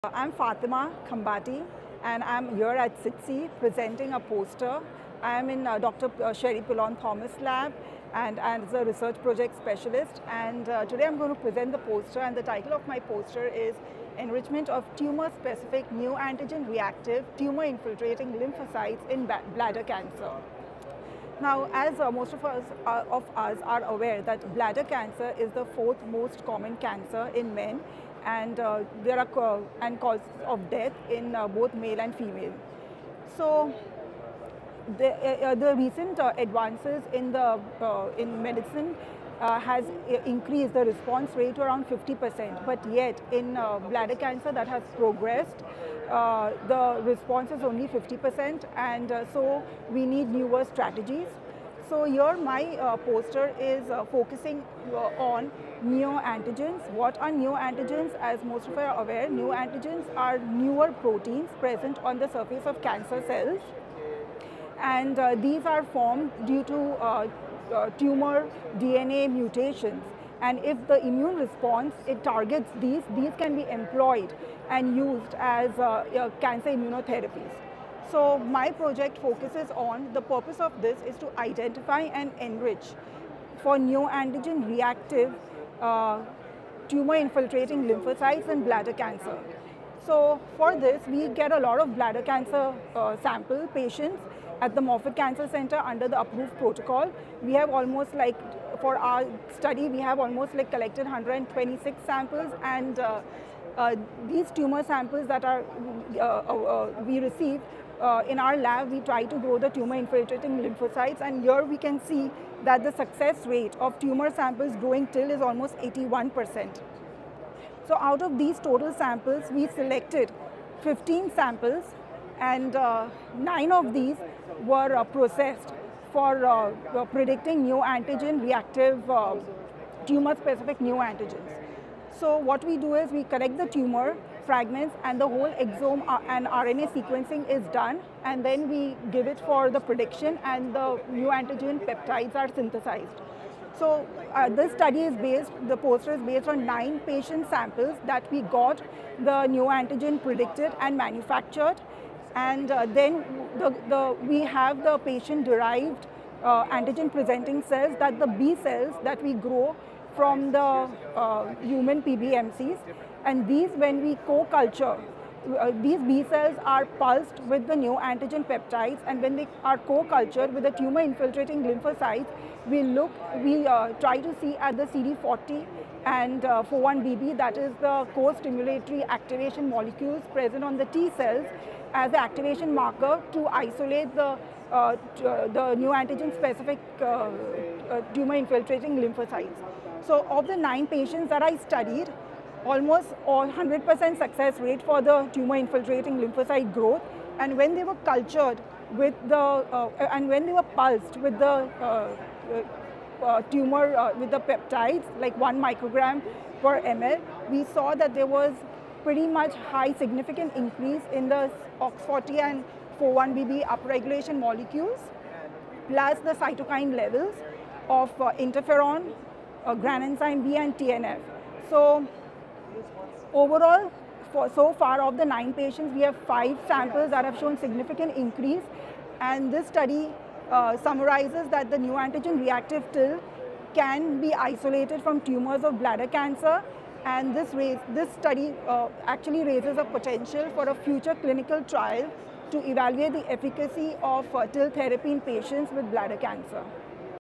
I'm Fatema Khambati and I'm here at SITSI presenting a poster. I'm in Dr. Sherry Pillon-Thomas lab and as a research project specialist, and today I'm going to present the poster, and the title of my poster is Enrichment of Tumor-Specific Neoantigen-Reactive Tumor-Infiltrating Lymphocytes in Bladder Cancer. Now, as most of us are aware that bladder cancer is the fourth most common cancer in men, and there are causes of death in both male and female. So, the recent advances in medicine has increased the response rate to around 50%, but yet in bladder cancer that has progressed, the response is only 50%, and so we need newer strategies. So here my poster is focusing on neoantigens. What are neoantigens? As most of you are aware, neoantigens are newer proteins present on the surface of cancer cells, and these are formed due to tumor DNA mutations. And if the immune response, it targets these can be employed and used as cancer immunotherapies. So my project focuses on, the purpose of this is to identify and enrich for neoantigen-reactive tumor-infiltrating lymphocytes in bladder cancer. So for this, we get a lot of bladder cancer sample patients at the Moffitt Cancer Center under the approved protocol. We have almost for our study, we have almost collected 126 samples, and these tumor samples that we receive in our lab, we try to grow the tumor-infiltrating lymphocytes, and here we can see that the success rate of tumor samples growing till is almost 81%. So out of these total samples, we selected 15 samples, and 9 of these were processed for predicting neoantigen-reactive tumor-specific neoantigens. So what we do is we collect the tumor fragments, and the whole exome and RNA sequencing is done, and then we give it for the prediction, and the neoantigen peptides are synthesized. So this study is the poster is based on 9 patient samples that we got the neoantigen predicted and manufactured, and then we have the patient-derived antigen presenting cells, that the B cells that we grow from the human PBMCs, and these, when we co-culture, these B cells are pulsed with the neoantigen peptides, and when they are co-cultured with the tumor-infiltrating lymphocytes, we try to see at the CD40 and 4-1BB, that is the co-stimulatory activation molecules present on the T cells, as the activation marker to isolate the neoantigen-specific tumor-infiltrating lymphocytes. So of the 9 patients that I studied, almost 100% success rate for the tumor-infiltrating lymphocyte growth, and when they were cultured with and when they were pulsed with the with the peptides, like 1 microgram per ml, we saw that there was pretty much high significant increase in the OX40 and 4-1BB upregulation molecules, plus the cytokine levels of interferon, granenzyme B, and TNF. So overall, so far of the 9 patients, we have 5 samples that have shown significant increase, and this study summarizes that the neoantigen-reactive TIL can be isolated from tumors of bladder cancer, and this study actually raises a potential for a future clinical trial to evaluate the efficacy of TIL therapy in patients with bladder cancer.